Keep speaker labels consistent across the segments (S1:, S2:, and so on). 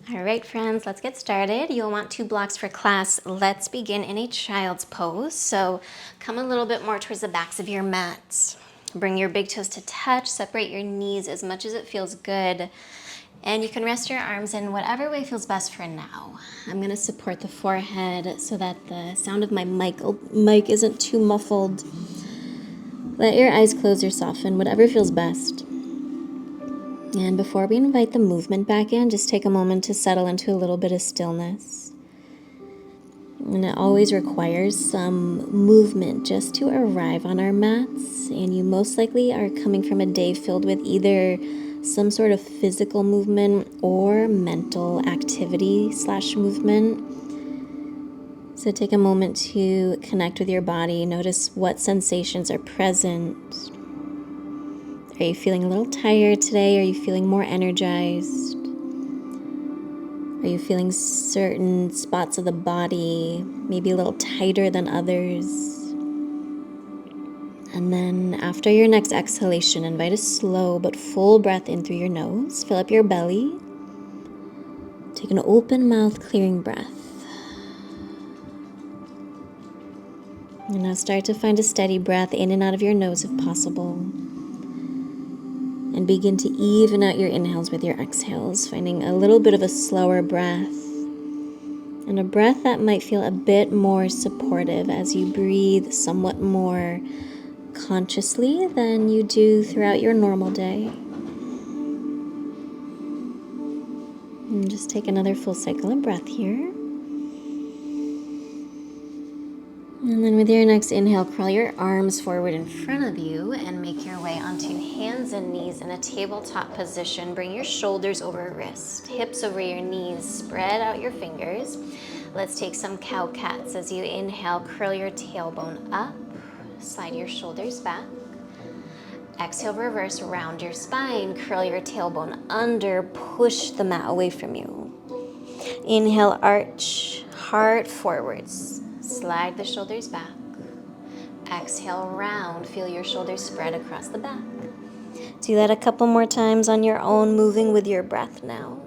S1: All right, friends, let's get started. You'll want 2 blocks for class. Let's begin in a child's pose. So come a little bit more towards the backs of your mats. Bring your big toes to touch. Separate your knees as much as it feels good. And you can rest your arms in whatever way feels best for now. I'm going to support the forehead so that the sound of my mic isn't too muffled. Let your eyes close or soften, whatever feels best. And before we invite the movement back in, just take a moment to settle into a little bit of stillness. And it always requires some movement just to arrive on our mats. And you most likely are coming from a day filled with either some sort of physical movement or mental activity / movement. So take a moment to connect with your body. Notice what sensations are present. Are you feeling a little tired today? Are you feeling more energized? Are you feeling certain spots of the body maybe a little tighter than others? And then after your next exhalation, invite a slow but full breath in through your nose. Fill up your belly. Take an open mouth, clearing breath. And now start to find a steady breath in and out of your nose if possible. And begin to even out your inhales with your exhales, finding a little bit of a slower breath. And a breath that might feel a bit more supportive as you breathe somewhat more consciously than you do throughout your normal day. And just take another full cycle of breath here. And then with your next inhale, curl your arms forward in front of you and make your way onto hands and knees in a tabletop position. Bring your shoulders over wrist, hips over your knees, spread out your fingers. Let's take some cow cats. As you inhale, curl your tailbone up, slide your shoulders back. Exhale, reverse, round your spine, curl your tailbone under, push the mat away from you. Inhale, arch, heart forwards. Slide the shoulders back. Exhale, round. Feel your shoulders spread across the back. Do that a couple more times on your own, moving with your breath now.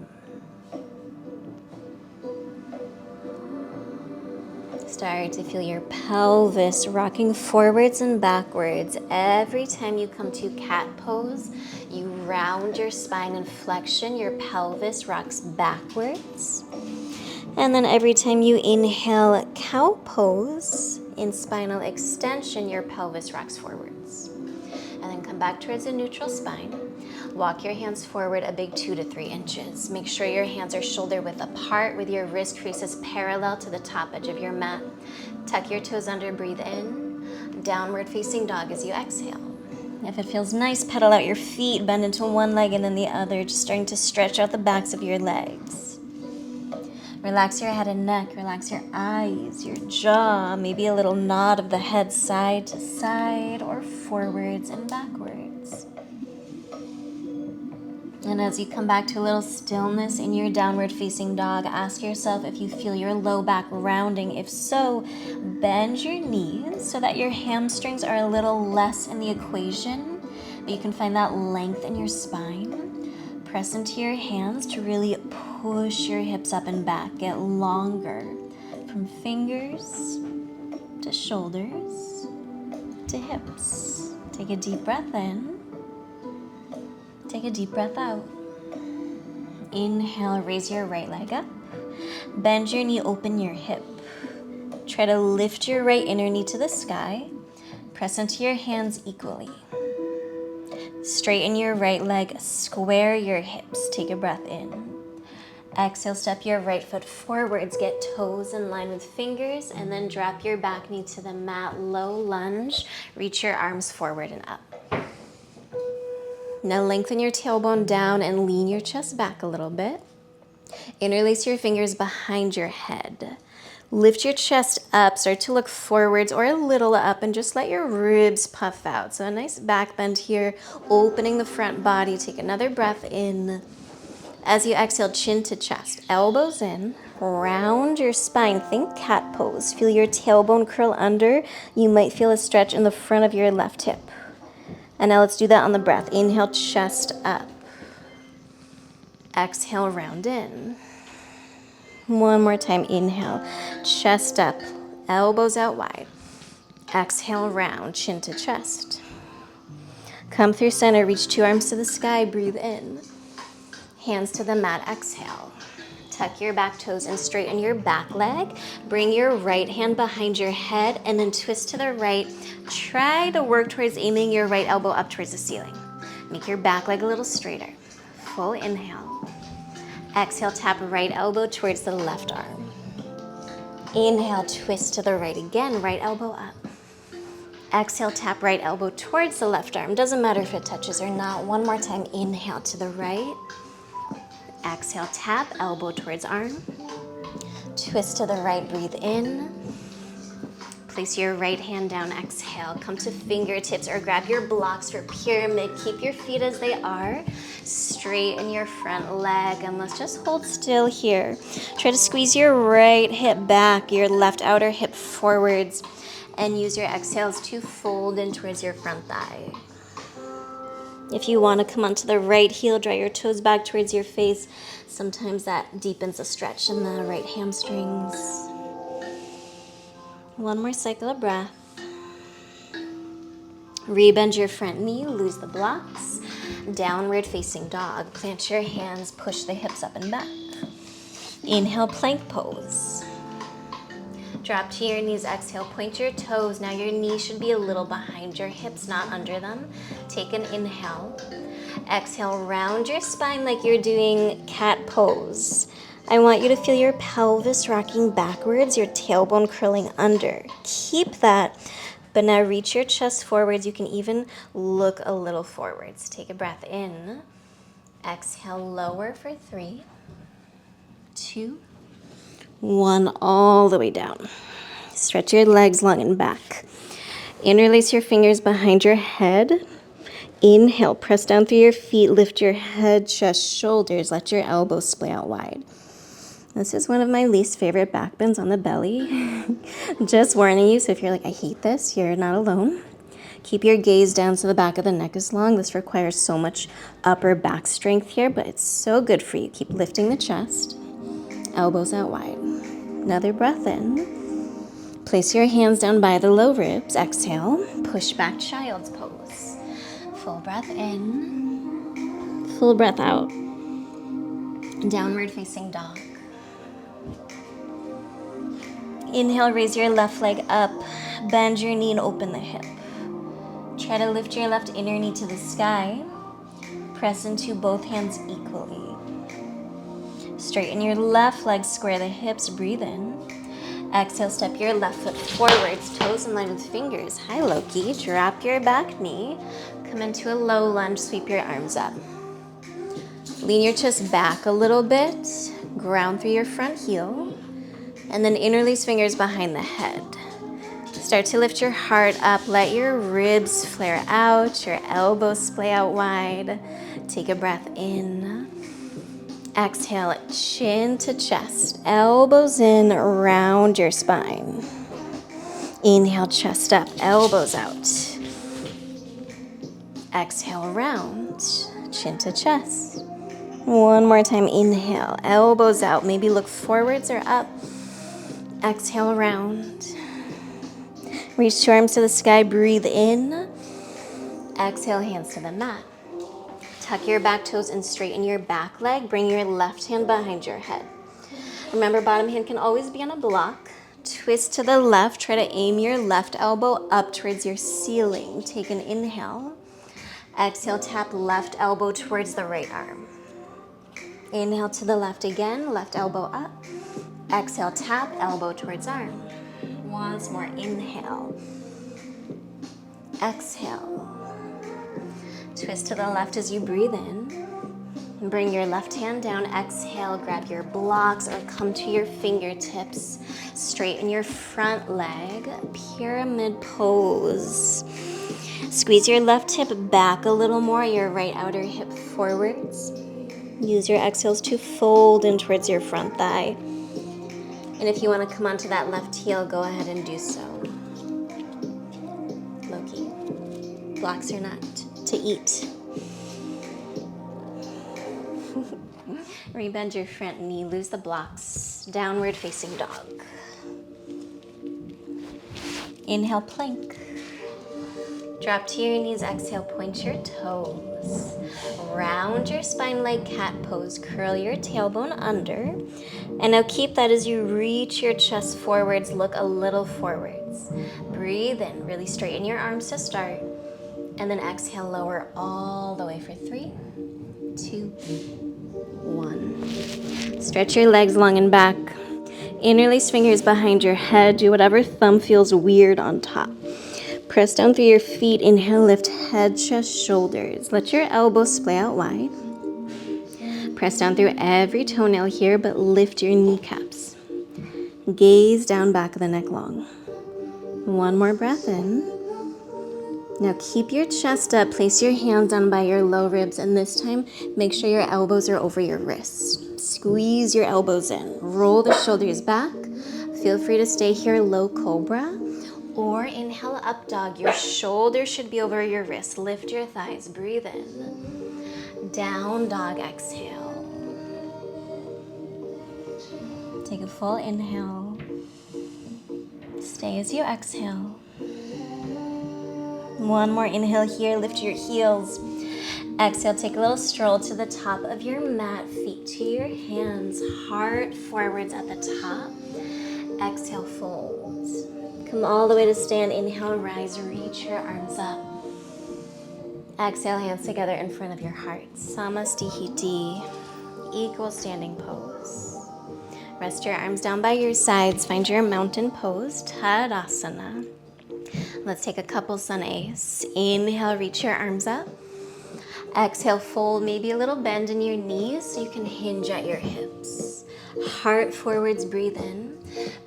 S1: Start to feel your pelvis rocking forwards and backwards. Every time you come to cat pose, you round your spine in flexion. Your pelvis rocks backwards. And then every time you inhale cow pose, in spinal extension, your pelvis rocks forwards. And then come back towards a neutral spine. Walk your hands forward a big 2 to 3 inches. Make sure your hands are shoulder width apart with your wrist creases parallel to the top edge of your mat. Tuck your toes under, breathe in. Downward facing dog as you exhale. If it feels nice, pedal out your feet, bend into one leg and then the other, just starting to stretch out the backs of your legs. Relax your head and neck, relax your eyes, your jaw, maybe a little nod of the head side to side or forwards and backwards. And as you come back to a little stillness in your downward facing dog, ask yourself if you feel your low back rounding. If so, bend your knees so that your hamstrings are a little less in the equation, but you can find that length in your spine. Press into your hands to really push your hips up and back. Get longer from fingers to shoulders to hips. Take a deep breath in. Take a deep breath out. Inhale, raise your right leg up. Bend your knee, open your hip. Try to lift your right inner knee to the sky. Press into your hands equally. Straighten your right leg, square your hips. Take a breath in. Exhale, step your right foot forwards, get toes in line with fingers, and then drop your back knee to the mat, low lunge. Reach your arms forward and up. Now lengthen your tailbone down and lean your chest back a little bit. Interlace your fingers behind your head. Lift your chest up, start to look forwards or a little up, and just let your ribs puff out. So a nice back bend here, opening the front body. Take another breath in. As you exhale, chin to chest, elbows in, round your spine. Think cat pose. Feel your tailbone curl under. You might feel a stretch in the front of your left hip. And now let's do that on the breath. Inhale, chest up. Exhale, round in. One more time, inhale, chest up, elbows out wide. Exhale, round, chin to chest. Come through center, reach 2 arms to the sky, breathe in. Hands to the mat, exhale. Tuck your back toes and straighten your back leg. Bring your right hand behind your head and then twist to the right. Try to work towards aiming your right elbow up towards the ceiling. Make your back leg a little straighter. Full inhale. Exhale, tap right elbow towards the left arm. Inhale, twist to the right again, right elbow up. Exhale, tap right elbow towards the left arm. Doesn't matter if it touches or not. One more time, inhale to the right. Exhale, tap, elbow towards arm. Twist to the right, breathe in. Place your right hand down, exhale. Come to fingertips or grab your blocks for pyramid. Keep your feet as they are. Straighten your front leg and let's just hold still here. Try to squeeze your right hip back, your left outer hip forwards, and use your exhales to fold in towards your front thigh. If you want to come onto the right heel, draw your toes back towards your face. Sometimes that deepens a stretch in the right hamstrings. One more cycle of breath. Rebend your front knee, lose the blocks. Downward facing dog. Plant your hands, push the hips up and back. Inhale, plank pose. Drop to your knees, exhale, point your toes. Now your knees should be a little behind your hips, not under them. Take an inhale. Exhale, round your spine like you're doing cat pose. I want you to feel your pelvis rocking backwards, your tailbone curling under. Keep that, but now reach your chest forwards. You can even look a little forwards. Take a breath in. Exhale, lower for 3, 2, 1, all the way down. Stretch your legs long and back. Interlace your fingers behind your head. Inhale, press down through your feet, lift your head, chest, shoulders, let your elbows splay out wide. This is one of my least favorite back bends on the belly. Just warning you, so if you're like, I hate this, you're not alone. Keep your gaze down so the back of the neck is long. This requires so much upper back strength here, but it's so good for you. Keep lifting the chest, elbows out wide. Another breath in. Place your hands down by the low ribs. Exhale, push back child's pose. Full breath in, full breath out. Downward facing dog. Inhale, raise your left leg up, bend your knee and open the hip. Try to lift your left inner knee to the sky. Press into both hands equally. Straighten your left leg, square the hips, breathe in. Exhale, step your left foot forwards, toes in line with fingers. Hi, Loki. Drop your back knee. Come into a low lunge, sweep your arms up. Lean your chest back a little bit. Ground through your front heel. And then interlace fingers behind the head. Start to lift your heart up. Let your ribs flare out. Your elbows splay out wide. Take a breath in. Exhale, chin to chest. Elbows in, round your spine. Inhale, chest up, elbows out. Exhale, round, chin to chest. One more time, inhale, elbows out. Maybe look forwards or up. Exhale, round. Reach your arms to the sky, breathe in. Exhale, hands to the mat. Tuck your back toes and straighten your back leg. Bring your left hand behind your head. Remember, bottom hand can always be on a block. Twist to the left. Try to aim your left elbow up towards your ceiling. Take an inhale. Exhale, tap left elbow towards the right arm. Inhale to the left again, left elbow up. Exhale, tap elbow towards arm. Once more, inhale. Exhale. Twist to the left as you breathe in. Bring your left hand down. Exhale, grab your blocks or come to your fingertips. Straighten your front leg. Pyramid pose. Squeeze your left hip back a little more, your right outer hip forwards. Use your exhales to fold in towards your front thigh. And if you want to come onto that left heel, go ahead and do so. Loki. Blocks are not to eat. Rebend your front knee, lose the blocks. downward facing dog. Inhale, plank. Drop to your knees, exhale, point your toes. Round your spine like cat pose, curl your tailbone under. And now keep that as you reach your chest forwards, look a little forwards. Breathe in, really straighten your arms to start. And then exhale, lower all the way for 3, 2, 1. Stretch your legs long and back. Interlace fingers behind your head. Do whatever thumb feels weird on top. Press down through your feet. Inhale, lift head, chest, shoulders. Let your elbows splay out wide. Press down through every toenail here, but lift your kneecaps. Gaze down, back of the neck long. One more breath in. Now keep your chest up. Place your hands down by your low ribs, and this time, make sure your elbows are over your wrists. Squeeze your elbows in. Roll the shoulders back. Feel free to stay here, low cobra. Or inhale, up dog. Your shoulders should be over your wrists. Lift your thighs. Breathe in. Down dog. Exhale. Take a full inhale. Stay as you exhale. One more inhale here. Lift your heels. Exhale, take a little stroll to the top of your mat. Feet to your hands. Heart forwards at the top. Exhale, fold. Come all the way to stand. Inhale, rise, reach your arms up. Exhale, hands together in front of your heart. Samastihiti, equal standing pose. Rest your arms down by your sides. Find your mountain pose, Tadasana. Let's take a couple sun A's. Inhale, reach your arms up. Exhale, fold, maybe a little bend in your knees so you can hinge at your hips. Heart forwards, breathe in.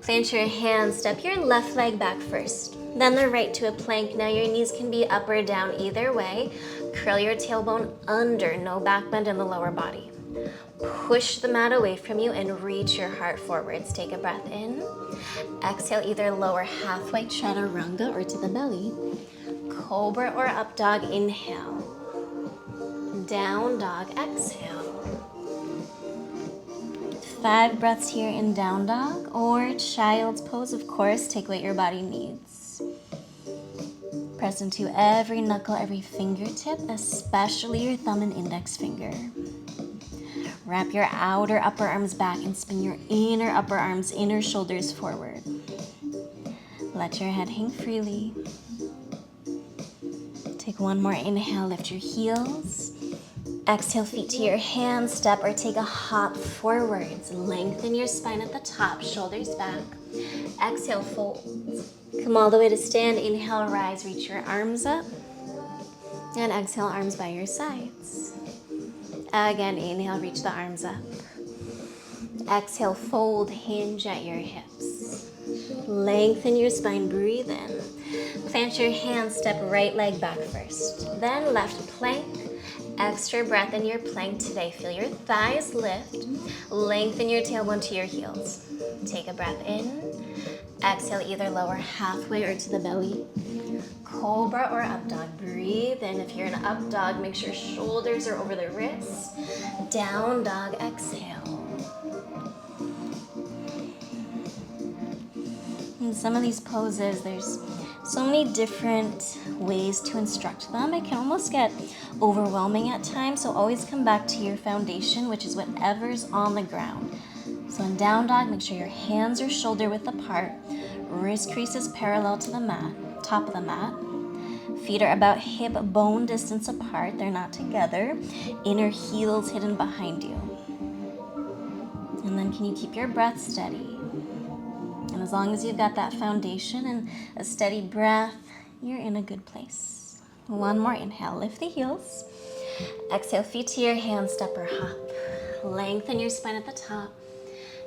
S1: Plant your hands, step your left leg back first, then the right to a plank. Now your knees can be up or down either way. Curl your tailbone under, no back bend in the lower body. Push the mat away from you and reach your heart forwards. Take a breath in. Exhale, either lower halfway, chaturanga, or to the belly. Cobra or up dog, inhale. Down dog, exhale. 5 breaths here in down dog or child's pose, of course. Take what your body needs. Press into every knuckle, every fingertip, especially your thumb and index finger. Wrap your outer upper arms back and spin your inner upper arms, inner shoulders forward. Let your head hang freely. Take one more inhale, lift your heels. Exhale, feet to your hands, step or take a hop forwards. Lengthen your spine at the top, shoulders back. Exhale, fold. Come all the way to stand. Inhale, rise, reach your arms up. And exhale, arms by your sides. Again, inhale, reach the arms up. Exhale, fold, hinge at your hips. Lengthen your spine, breathe in. Plant your hands, step right leg back first. Then left plank. Extra breath in your plank today. Feel your thighs lift. Lengthen your tailbone to your heels. Take a breath in. Exhale, either lower halfway or to the belly. Cobra or up dog. Breathe in. If you're in up dog, make sure shoulders are over the wrists. Down dog, exhale. In some of these poses, there's so many different ways to instruct them. It can almost get overwhelming at times, so always come back to your foundation, which is whatever's on the ground. So in down dog, make sure your hands are shoulder width apart, wrist creases parallel to the mat, top of the mat. Feet are about hip bone distance apart, they're not together. Inner heels hidden behind you. And then can you keep your breath steady? And as long as you've got that foundation and a steady breath, you're in a good place. One more inhale, lift the heels. Exhale, feet to your hands, step or hop. Lengthen your spine at the top.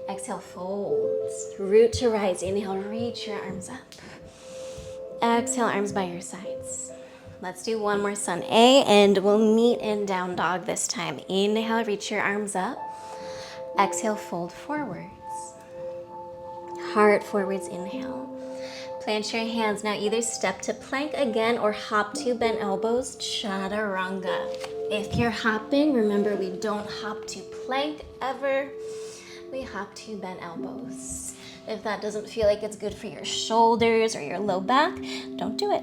S1: Exhale, folds. Root to rise. Inhale, reach your arms up. Exhale, arms by your sides. Let's do one more sun A, and we'll meet in down dog this time. Inhale, reach your arms up. Exhale, fold forwards. Heart forwards, inhale. Plant your hands. Now either step to plank again or hop to bent elbows, chaturanga. If you're hopping, remember we don't hop to plank ever. we hop to bent elbows. If that doesn't feel like it's good for your shoulders or your low back, don't do it.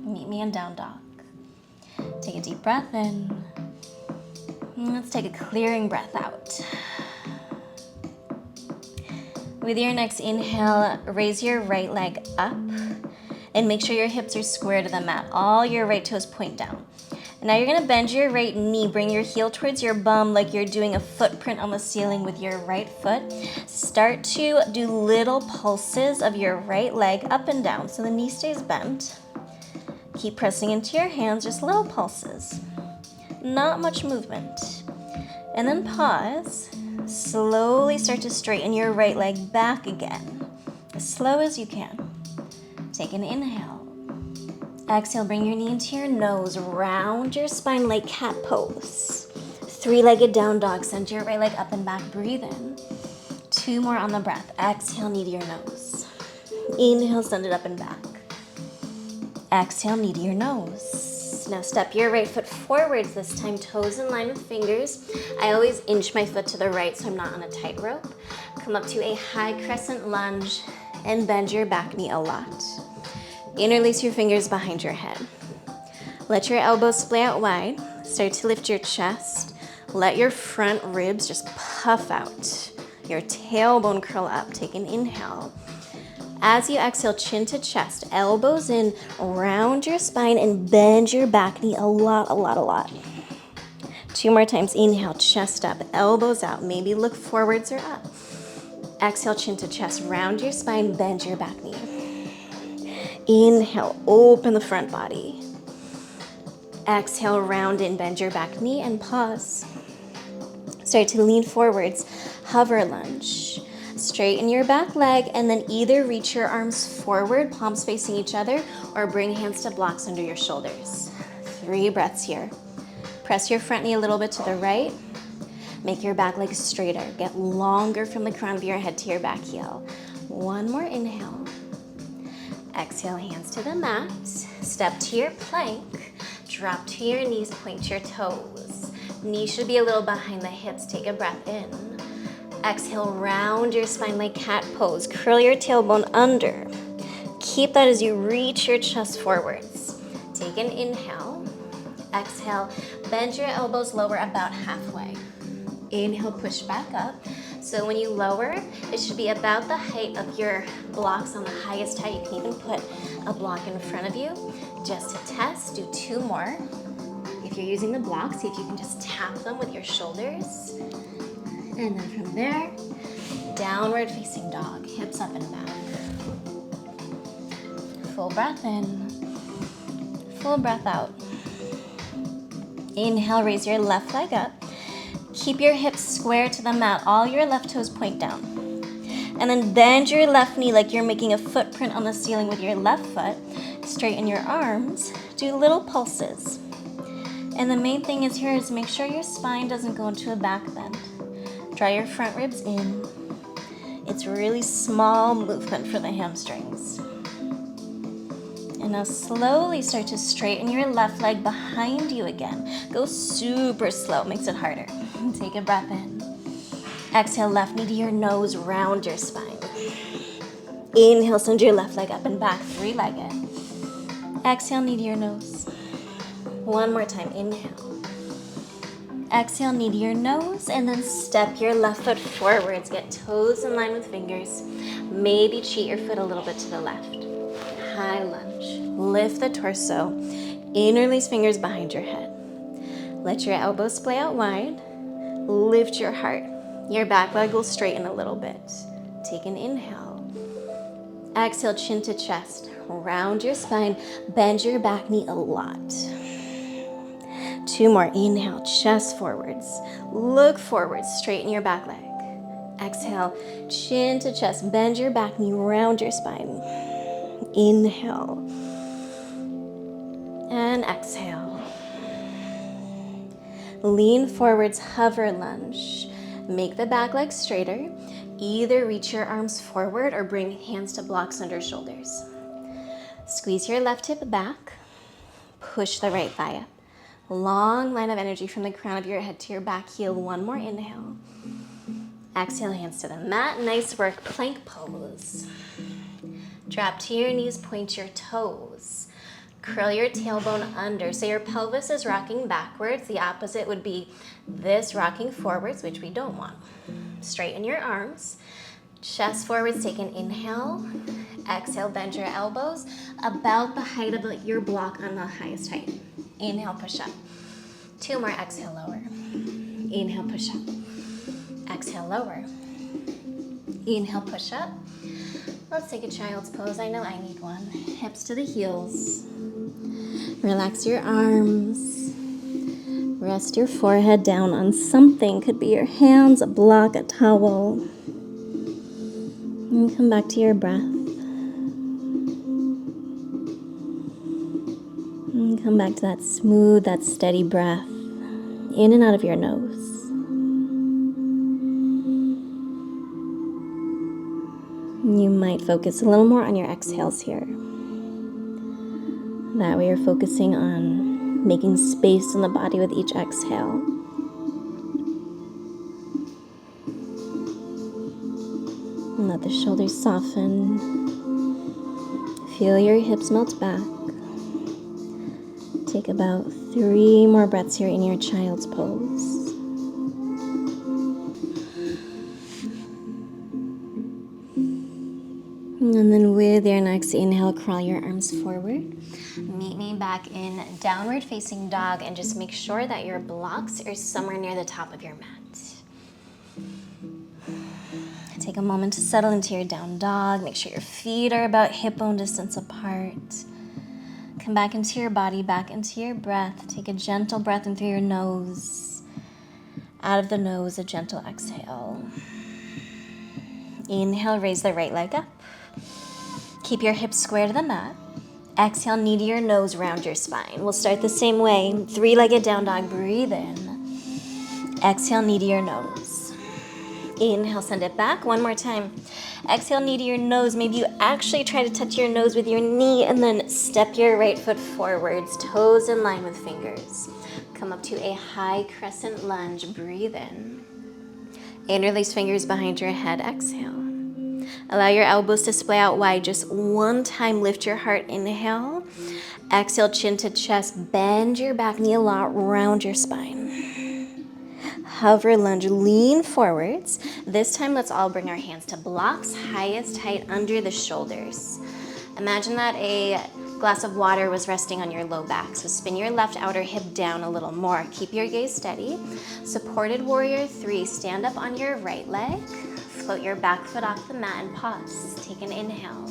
S1: Meet me in down dog. Take a deep breath in. Let's take a clearing breath out. With your next inhale, raise your right leg up and make sure your hips are square to the mat. All your right toes point down. And now you're gonna bend your right knee, bring your heel towards your bum like you're doing a footprint on the ceiling with your right foot. Start to do little pulses of your right leg up and down so the knee stays bent. Keep pressing into your hands, just little pulses. Not much movement. And then pause. Slowly start to straighten your right leg back again, as slow as you can. Take an inhale. Exhale, bring your knee into your nose, round your spine like cat pose. Three-legged down dog, send your right leg up and back, breathe in. 2 more on the breath. Exhale, knee to your nose. Inhale, send it up and back. Exhale, knee to your nose. Now step your right foot forwards this time, toes in line with fingers. I always inch my foot to the right so I'm not on a tightrope. Come up to a high crescent lunge and bend your back knee a lot. Interlace your fingers behind your head. Let your elbows splay out wide. Start to lift your chest. Let your front ribs just puff out. Your tailbone curl up. Take an inhale. As you exhale, chin to chest, elbows in, round your spine and bend your back knee a lot. 2 more times. Inhale, chest up, elbows out. Maybe look forwards or up. Exhale, chin to chest, round your spine, bend your back knee. Inhale, open the front body. Exhale, round and bend your back knee and pause. Start to lean forwards, hover lunge. Straighten your back leg and then either reach your arms forward, palms facing each other, or bring hands to blocks under your shoulders. 3 breaths here. Press your front knee a little bit to the right. Make your back leg straighter. Get longer from the crown of your head to your back heel. 1 more inhale. Exhale, hands to the mat. Step to your plank. Drop to your knees, point your toes. Knees should be a little behind the hips. Take a breath in. Exhale, round your spine like cat pose. Curl your tailbone under. Keep that as you reach your chest forwards. Take an inhale. Exhale, bend your elbows lower about halfway. Inhale, push back up. So when you lower, it should be about the height of your blocks on the highest height. You can even put a block in front of you. Just to test, do 2 more. If you're using the blocks, see if you can just tap them with your shoulders. And then from there, downward facing dog, hips up and back. Full breath in, full breath out. Inhale, raise your left leg up. Keep your hips square to the mat, all your left toes point down. And then bend your left knee like you're making a footprint on the ceiling with your left foot. Straighten your arms, do little pulses. And the main thing is here is make sure your spine doesn't go into a back bend. Draw your front ribs in. It's a really small movement for the hamstrings. And now slowly start to straighten your left leg behind you again. Go super slow, makes it harder. Take a breath in. Exhale, left knee to your nose, round your spine. Inhale, send your left leg up and back, 3-legged. Exhale, knee to your nose. 1 more time, inhale. Exhale, knee to your nose, and then step your left foot forwards. Get toes in line with fingers. Maybe cheat your foot a little bit to the left. High lunge. Lift the torso. Interlace fingers behind your head. Let your elbows splay out wide. Lift your heart. Your back leg will straighten a little bit. Take an inhale. Exhale, chin to chest. Round your spine. Bend your back knee a lot. 2 more. Inhale, chest forwards. Look forwards, straighten your back leg. Exhale, chin to chest. Bend your back knee, round your spine. Inhale. And exhale. Lean forwards, hover lunge. Make the back leg straighter. Either reach your arms forward or bring hands to blocks under shoulders. Squeeze your left hip back. Push the right thigh up. Long line of energy from the crown of your head to your back heel. 1 more inhale. Exhale, hands to the mat. Nice work, plank pose. Drop to your knees, point your toes. Curl your tailbone under. So your pelvis is rocking backwards. The opposite would be this rocking forwards, which we don't want. Straighten your arms. Chest forwards, take an inhale. Exhale, bend your elbows about the height of your block on the highest height. Inhale, push up. 2 more, exhale, lower. Inhale, push up. Exhale, lower. Inhale, push up. Let's take a child's pose. I know I need one. Hips to the heels. Relax your arms. Rest your forehead down on something. Could be your hands, a block, a towel. And come back to your breath. And come back to that smooth, that steady breath. In and out of your nose. You might focus a little more on your exhales here. That way you're focusing on making space in the body with each exhale. And let the shoulders soften. Feel your hips melt back. Take about 3 more breaths here in your child's pose. And then with your next inhale, crawl your arms forward. Meet me back in downward facing dog and just make sure that your blocks are somewhere near the top of your mat. Take a moment to settle into your down dog. Make sure your feet are about hip bone distance apart. Come back into your body, back into your breath. Take a gentle breath in through your nose. Out of the nose, a gentle exhale. Inhale, raise the right leg up. Keep your hips square to the mat. Exhale, knee to your nose, round your spine. We'll start the same way. 3-legged down dog, breathe in. Exhale, knee to your nose. Inhale, send it back. One more time. Exhale, knee to your nose. Maybe you actually try to touch your nose with your knee and then step your right foot forwards, toes in line with fingers. Come up to a high crescent lunge. Breathe in. Interlace fingers behind your head. Exhale. Allow your elbows to splay out wide. Just one time, lift your heart. Inhale. Exhale, chin to chest. Bend your back knee a lot. Round your spine. Hover lunge, lean forwards. This time, let's all bring our hands to blocks, highest height under the shoulders. Imagine that a glass of water was resting on your low back. So spin your left outer hip down a little more. Keep your gaze steady. Supported warrior 3. Stand up on your right leg. Float your back foot off the mat and pause. Take an inhale.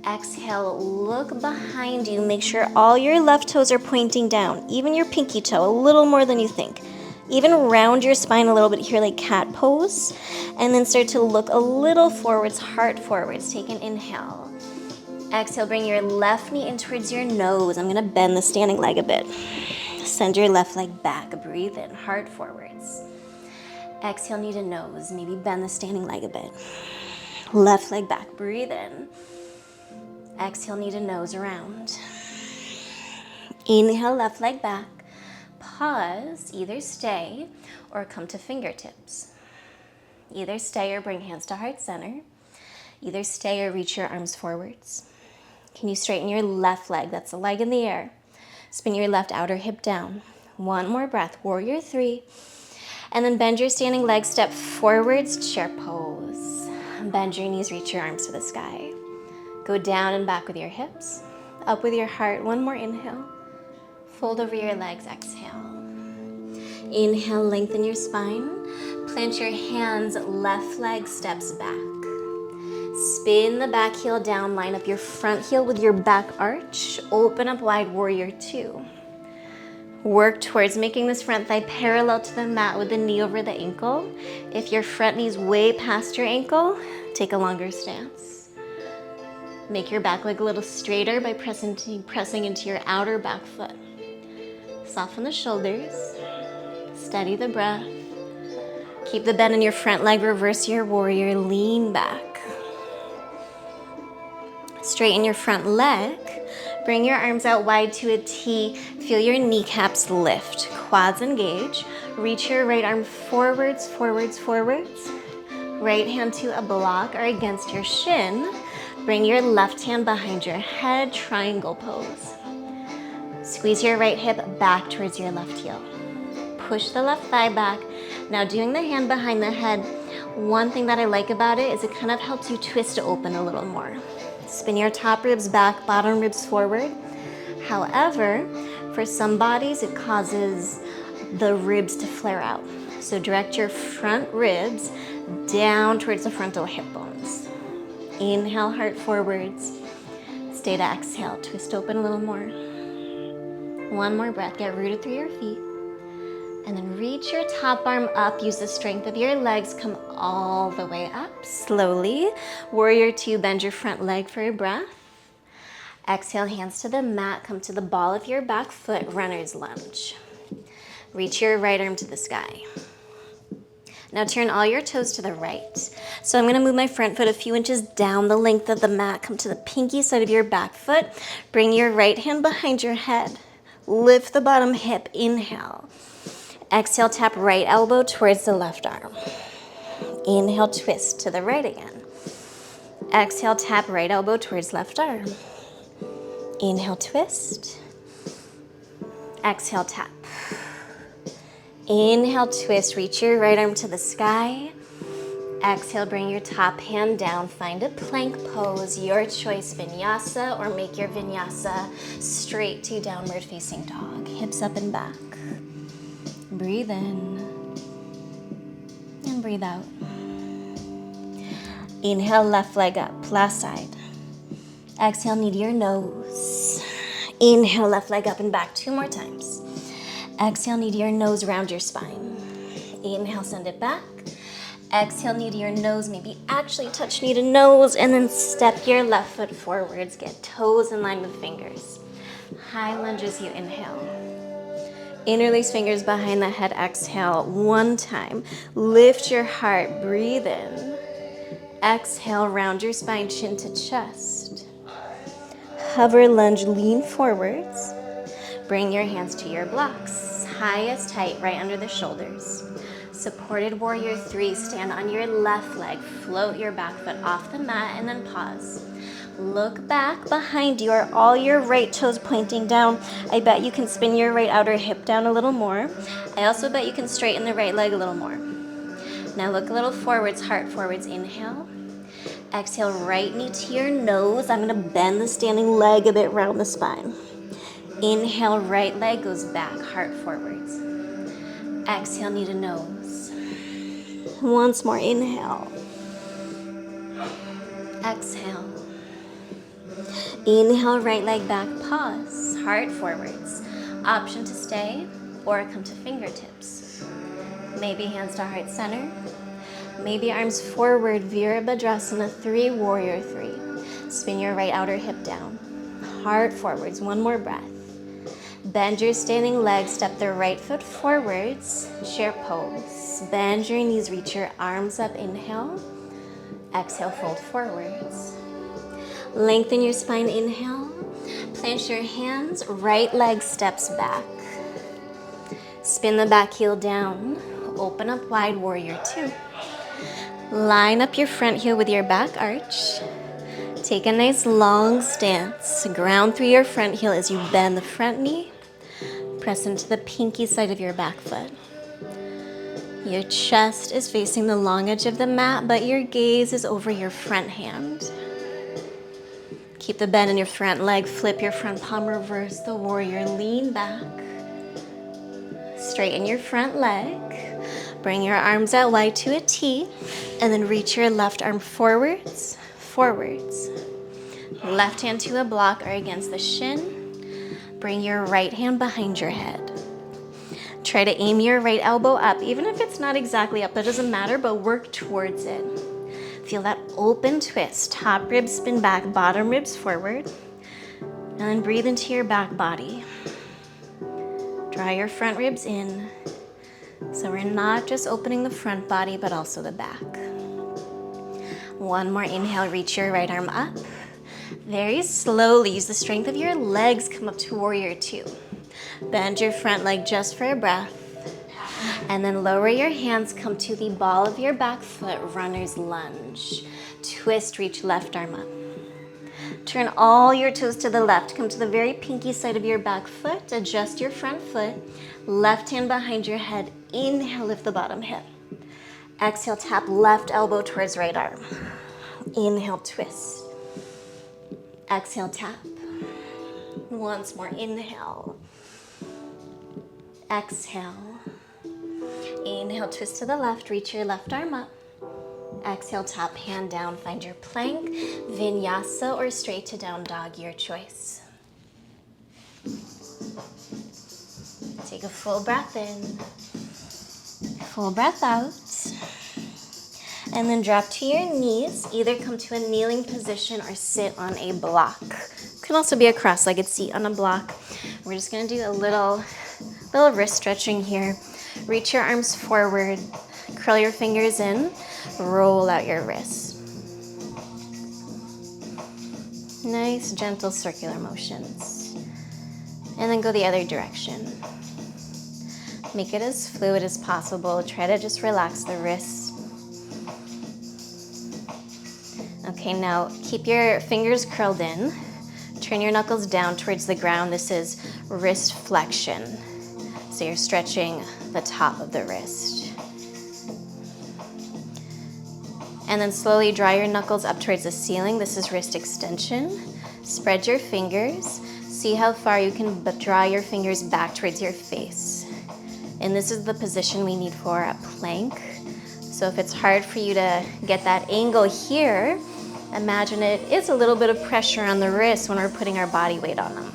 S1: Exhale, look behind you. Make sure all your left toes are pointing down, even your pinky toe, a little more than you think. Even round your spine a little bit here, like cat pose. And then start to look a little forwards, heart forwards. Take an inhale. Exhale, bring your left knee in towards your nose. I'm gonna bend the standing leg a bit. Send your left leg back. Breathe in, heart forwards. Exhale, knee to nose. Maybe bend the standing leg a bit. Left leg back. Breathe in. Exhale, knee to nose, around. Inhale, left leg back. Pause, either stay or come to fingertips. Either stay or bring hands to heart center. Either stay or reach your arms forwards. Can you straighten your left leg? That's the leg in the air. Spin your left outer hip down. One more breath, warrior 3. And then bend your standing leg, step forwards, chair pose. Bend your knees, reach your arms to the sky. Go down and back with your hips. Up with your heart, one more inhale. Fold over your legs, exhale. Inhale, lengthen your spine. Plant your hands, left leg steps back. Spin the back heel down, line up your front heel with your back arch. Open up wide, warrior 2. Work towards making this front thigh parallel to the mat with the knee over the ankle. If your front knee's way past your ankle, take a longer stance. Make your back leg a little straighter by pressing into your outer back foot. Soften the shoulders. Steady the breath. Keep the bend in your front leg. Reverse your warrior. Lean back. Straighten your front leg. Bring your arms out wide to a T. Feel your kneecaps lift. Quads engage. Reach your right arm forwards, forwards, forwards. Right hand to a block or against your shin. Bring your left hand behind your head, triangle pose. Squeeze your right hip back towards your left heel. Push the left thigh back. Now doing the hand behind the head, one thing that I like about it is it kind of helps you twist open a little more. Spin your top ribs back, bottom ribs forward. However, for some bodies, it causes the ribs to flare out. So direct your front ribs down towards the frontal hip bones. Inhale, heart forwards. Stay to exhale, twist open a little more. One more breath, get rooted through your feet. And then reach your top arm up, use the strength of your legs, come all the way up slowly. Warrior two, bend your front leg for a breath. Exhale, hands to the mat, come to the ball of your back foot, runner's lunge. Reach your right arm to the sky. Now turn all your toes to the right. So I'm gonna move my front foot a few inches down the length of the mat, come to the pinky side of your back foot, bring your right hand behind your head, lift the bottom hip, inhale. Exhale, tap right elbow towards the left arm. Inhale, twist to the right again. Exhale, tap right elbow towards left arm. Inhale, twist. Exhale, tap. Inhale, twist, reach your right arm to the sky. Exhale, bring your top hand down, find a plank pose, your choice, Vinyasa, or make your Vinyasa straight to downward facing dog. Hips up and back. Breathe in and breathe out. Inhale, left leg up, last side. Exhale, knee to your nose. Inhale, left leg up and back 2 more times. Exhale, knee to your nose, round your spine. Inhale, send it back. Exhale, knee to your nose, maybe actually touch knee to nose, and then step your left foot forwards. Get toes in line with fingers. High lunge as you inhale. Interlace fingers behind the head, exhale 1 time. Lift your heart, breathe in. Exhale, round your spine, chin to chest. Hover lunge, lean forwards. Bring your hands to your blocks. Highest height, right under the shoulders. Supported warrior 3, stand on your left leg, float your back foot off the mat, and then pause. Look back behind you. Are all your right toes pointing down? I bet you can spin your right outer hip down a little more. I also bet you can straighten the right leg a little more. Now look a little forwards, heart forwards, inhale. Exhale, right knee to your nose. I'm gonna bend the standing leg a bit round the spine. Inhale, right leg goes back, heart forwards. Exhale, knee to nose. Once more, inhale. Exhale. Inhale, right leg back, pause, heart forwards. Option to stay or come to fingertips. Maybe hands to heart center. Maybe arms forward, Virabhadrasana 3, warrior 3. Spin your right outer hip down. Heart forwards, 1 more breath. Bend your standing leg, step the right foot forwards, chair pose. Bend your knees, reach your arms up, inhale. Exhale, fold forwards. Lengthen your spine, inhale. Plant your hands, right leg steps back. Spin the back heel down. Open up wide, warrior 2. Line up your front heel with your back arch. Take a nice long stance. Ground through your front heel as you bend the front knee. Press into the pinky side of your back foot. Your chest is facing the long edge of the mat, but your gaze is over your front hand. Keep the bend in your front leg. Flip your front palm, reverse the warrior. Lean back. Straighten your front leg. Bring your arms out wide to a T, and then reach your left arm forwards, forwards. Left hand to a block or against the shin. Bring your right hand behind your head. Try to aim your right elbow up. Even if it's not exactly up, that doesn't matter, but work towards it. Feel that open twist. Top ribs spin back, bottom ribs forward. And then breathe into your back body. Draw your front ribs in. So we're not just opening the front body, but also the back. 1 more inhale, reach your right arm up. Very slowly, use the strength of your legs, come up to warrior 2. Bend your front leg just for a breath. And then lower your hands, come to the ball of your back foot, runner's lunge. Twist, reach left arm up. Turn all your toes to the left. Come to the very pinky side of your back foot. Adjust your front foot. Left hand behind your head. Inhale, lift the bottom hip. Exhale, tap left elbow towards right arm. Inhale, twist. Exhale, tap. Once more, inhale. Exhale. Inhale, twist to the left, reach your left arm up. Exhale, tap, hand down, find your plank, Vinyasa or straight to down dog, your choice. Take a full breath in, full breath out, and then drop to your knees. Either come to a kneeling position or sit on a block. It can also be a cross-legged seat on a block. We're just gonna do a little wrist stretching here. Reach your arms forward, curl your fingers in, roll out your wrists. Nice, gentle circular motions. And then go the other direction. Make it as fluid as possible. Try to just relax the wrists. Okay, now keep your fingers curled in. Turn your knuckles down towards the ground. This is wrist flexion. So you're stretching the top of the wrist. And then slowly draw your knuckles up towards the ceiling. This is wrist extension. Spread your fingers. See how far you can draw your fingers back towards your face. And this is the position we need for a plank. So if it's hard for you to get that angle here, imagine it is a little bit of pressure on the wrist when we're putting our body weight on them.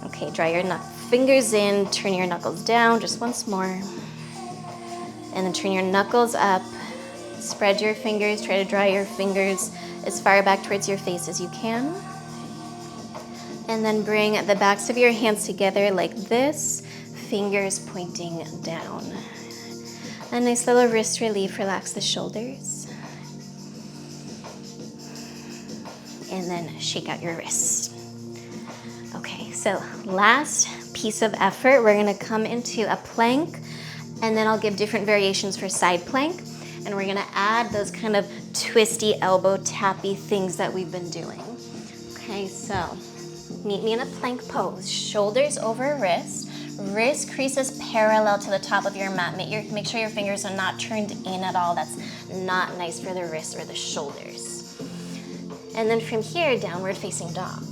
S1: Okay, draw your fingers in, turn your knuckles down just once more. And then turn your knuckles up. Spread your fingers, try to draw your fingers as far back towards your face as you can. And then bring the backs of your hands together like this, fingers pointing down. A nice little wrist relief, relax the shoulders. And then shake out your wrists. Okay, so last piece of effort, we're gonna come into a plank, and then I'll give different variations for side plank. And we're gonna add those kind of twisty elbow tappy things that we've been doing. Okay, so meet me in a plank pose. Shoulders over wrist. Wrist creases parallel to the top of your mat. Make sure your fingers are not turned in at all. That's not nice for the wrists or the shoulders. And then from here, downward facing dog.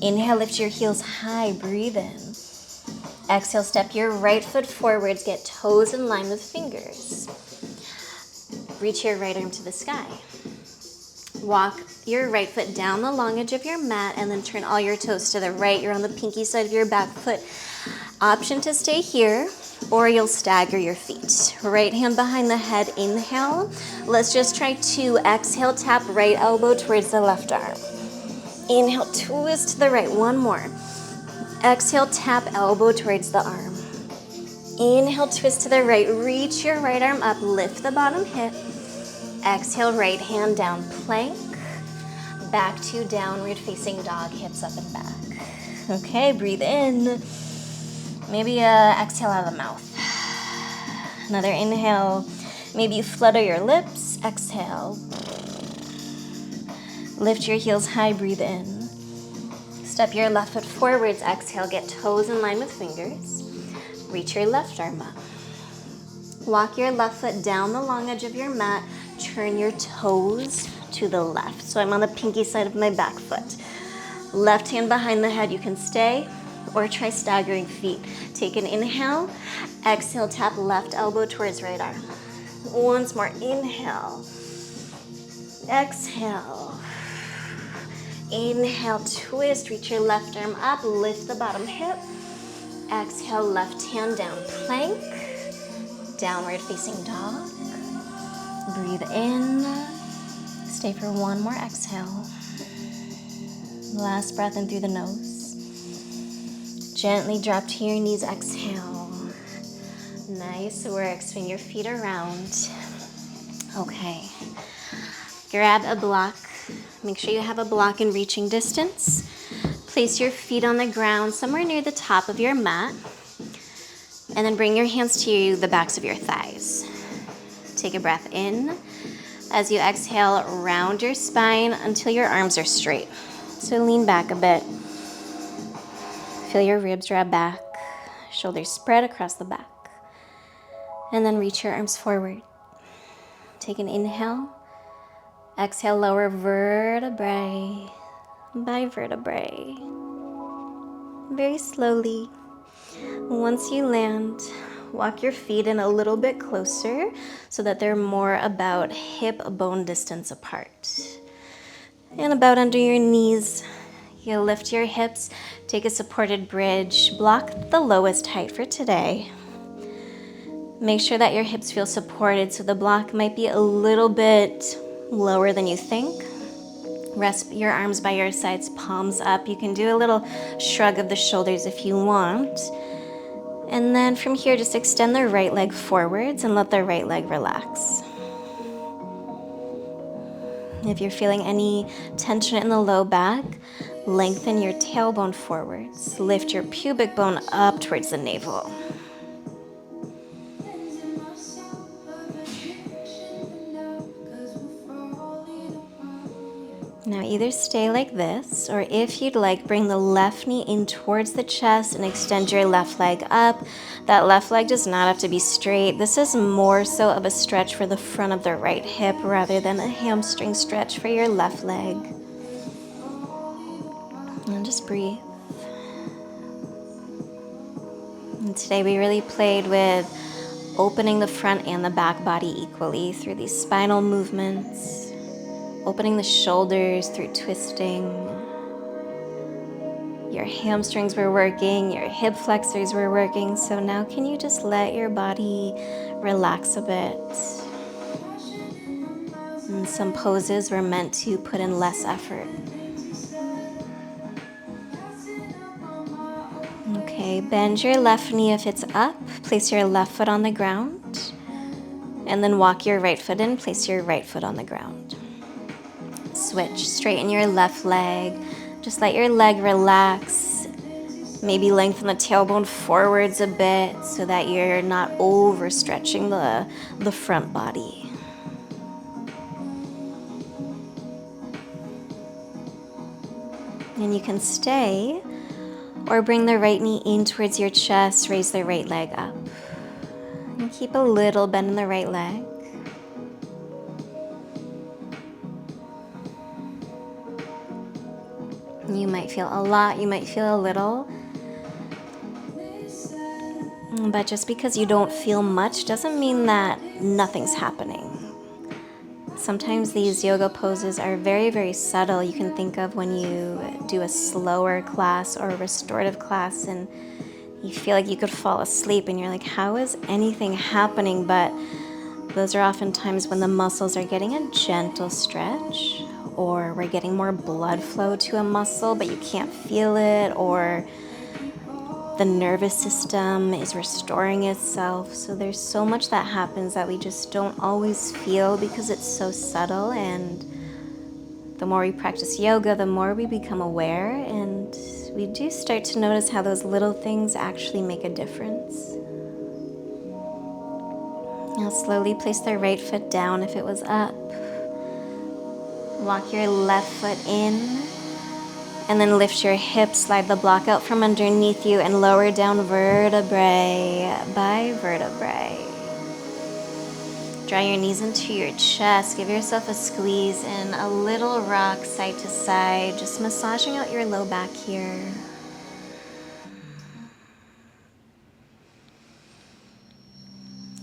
S1: Inhale, lift your heels high, breathe in. Exhale, step your right foot forwards, get toes in line with fingers. Reach your right arm to the sky. Walk your right foot down the long edge of your mat and then turn all your toes to the right. You're on the pinky side of your back foot. Option to stay here, or you'll stagger your feet. Right hand behind the head, inhale. Let's just try to exhale, tap right elbow towards the left arm. Inhale, twist to the right, one more. Exhale, tap elbow towards the arm. Inhale, twist to the right, reach your right arm up, lift the bottom hip. Exhale, right hand down, plank. Back to downward facing dog, hips up and back. Okay, breathe in. Maybe exhale out of the mouth. Another inhale. Maybe you flutter your lips. Exhale. Lift your heels high, breathe in. Step your left foot forwards, exhale, get toes in line with fingers. Reach your left arm up. Walk your left foot down the long edge of your mat, turn your toes to the left. So I'm on the pinky side of my back foot. Left hand behind the head, you can stay or try staggering feet. Take an inhale, exhale, tap left elbow towards right arm. Once more, inhale, exhale. Inhale, twist, reach your left arm up, lift the bottom hip. Exhale, left hand down, plank. Downward facing dog. Breathe in. Stay for one more exhale. Last breath in through the nose. Gently drop to your knees, exhale. Nice work, swing your feet around. Okay, grab a block. Make sure you have a block in reaching distance. Place your feet on the ground somewhere near the top of your mat. And then bring your hands to the backs of your thighs. Take a breath in. As you exhale, round your spine until your arms are straight. So lean back a bit. Feel your ribs draw back, shoulders spread across the back. And then reach your arms forward. Take an inhale. Exhale, lower vertebrae by vertebrae. Very slowly. Once you land, walk your feet in a little bit closer so that they're more about hip bone distance apart. And about under your knees. You'll lift your hips, take a supported bridge, block the lowest height for today. Make sure that your hips feel supported, so the block might be a little bit lower than you think. Rest your arms by your sides, palms up. You can do a little shrug of the shoulders if you want. And then from here, just extend the right leg forwards and let the right leg relax. If you're feeling any tension in the low back, lengthen your tailbone forwards. Lift your pubic bone up towards the navel. Now either stay like this, or if you'd like, bring the left knee in towards the chest and extend your left leg up. That left leg does not have to be straight. This is more so of a stretch for the front of the right hip rather than a hamstring stretch for your left leg. And just breathe. And today we really played with opening the front and the back body equally through these spinal movements. Opening the shoulders through twisting. Your hamstrings were working, your hip flexors were working. So now can you just let your body relax a bit? And some poses were meant to put in less effort. Okay, bend your left knee if it's up. Place your left foot on the ground. And then walk your right foot in, place your right foot on the ground. Switch, straighten your left leg. Just let your leg relax. Maybe lengthen the tailbone forwards a bit so that you're not overstretching the front body. And you can stay or bring the right knee in towards your chest, raise the right leg up. And keep a little bend in the right leg. You might feel a lot, you might feel a little. But just because you don't feel much doesn't mean that nothing's happening. Sometimes these yoga poses are very, very subtle. You can think of when you do a slower class or a restorative class and you feel like you could fall asleep and you're like, how is anything happening? But those are often times when the muscles are getting a gentle stretch, or we're getting more blood flow to a muscle, but you can't feel it, or the nervous system is restoring itself. So there's so much that happens that we just don't always feel because it's so subtle. And the more we practice yoga, the more we become aware, and we do start to notice how those little things actually make a difference. Now slowly place the right foot down if it was up. Walk your left foot in, and then lift your hips, slide the block out from underneath you, and lower down vertebrae by vertebrae. Draw your knees into your chest, give yourself a squeeze, and a little rock side to side, just massaging out your low back here.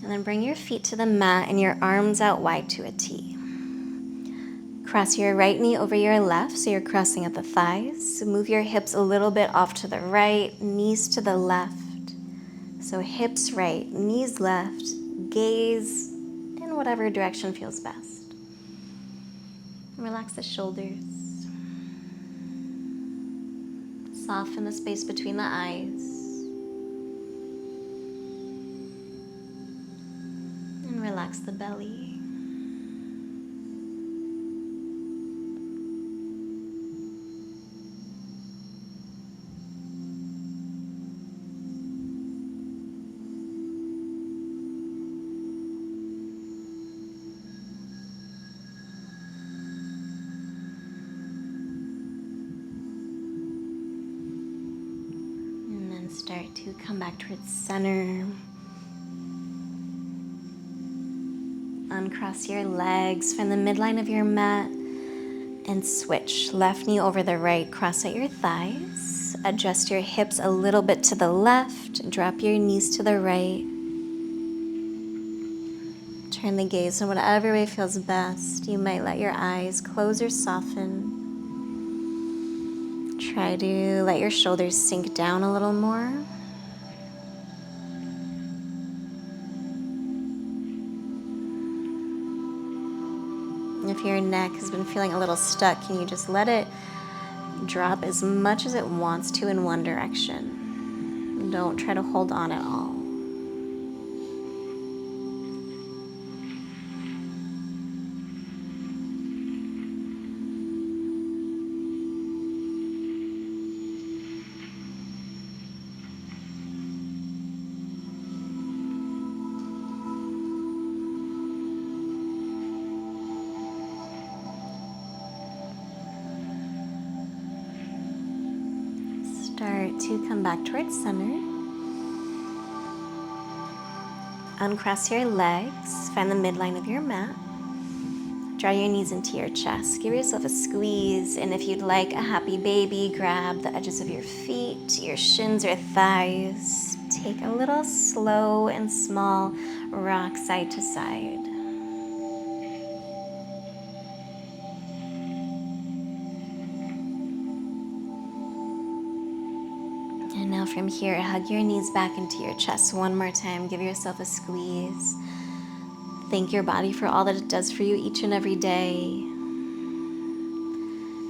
S1: And then bring your feet to the mat and your arms out wide to a T. Cross your right knee over your left, so you're crossing at the thighs. So move your hips a little bit off to the right, knees to the left. So hips right, knees left, gaze in whatever direction feels best. Relax the shoulders. Soften the space between the eyes. And relax the belly. start to come back towards center. Uncross your legs, find the midline of your mat, and switch. Left knee over the right, cross out your thighs. Adjust your hips a little bit to the left, drop your knees to the right. Turn the gaze in whatever way feels best. You might let your eyes close or soften. Try to let your shoulders sink down a little more. If your neck has been feeling a little stuck, can you just let it drop as much as it wants to in one direction? Don't try to hold on at all. Start to come back towards center. Uncross your legs, find the midline of your mat. Draw your knees into your chest. Give yourself a squeeze, and if you'd like a happy baby, grab the edges of your feet, your shins or thighs. Take a little slow and small rock side to side. And now from here, hug your knees back into your chest one more time. Give yourself a squeeze. Thank your body for all that it does for you each and every day.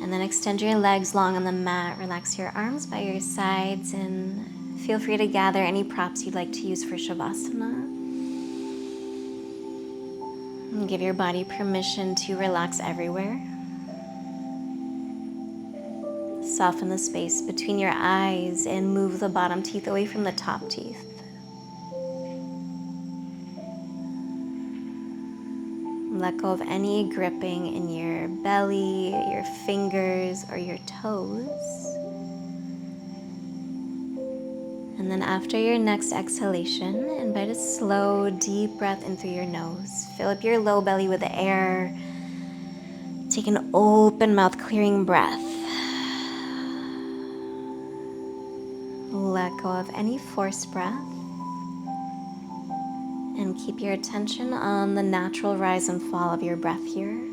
S1: And then extend your legs long on the mat. Relax your arms by your sides and feel free to gather any props you'd like to use for Shavasana. And give your body permission to relax everywhere. Soften the space between your eyes and move the bottom teeth away from the top teeth. Let go of any gripping in your belly, your fingers, or your toes. And then after your next exhalation, invite a slow, deep breath in through your nose. Fill up your low belly with air. Take an open mouth, clearing breath. Let go of any forced breath. And keep your attention on the natural rise and fall of your breath here.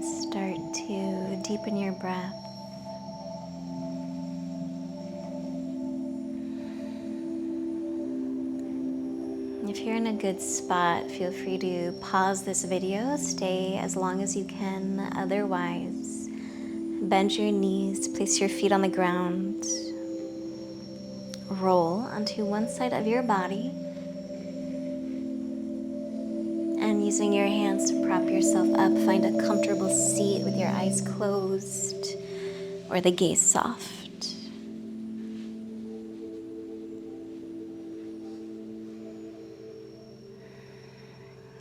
S1: Start to deepen your breath. If you're in a good spot, feel free to pause this video, stay as long as you can. Otherwise, bend your knees, place your feet on the ground, roll onto one side of your body, and using your hands to prop yourself up, find a comfortable seat with your eyes closed or the gaze soft.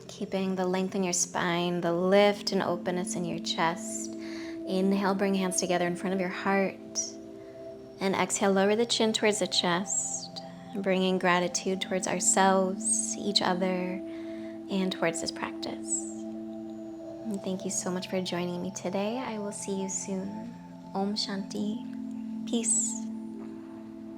S1: Keeping the length in your spine, the lift and openness in your chest. Inhale, bring hands together in front of your heart. And exhale, lower the chin towards the chest, bringing gratitude towards ourselves, each other, and towards this practice. And thank you so much for joining me today. I will see you soon. Om Shanti. Peace.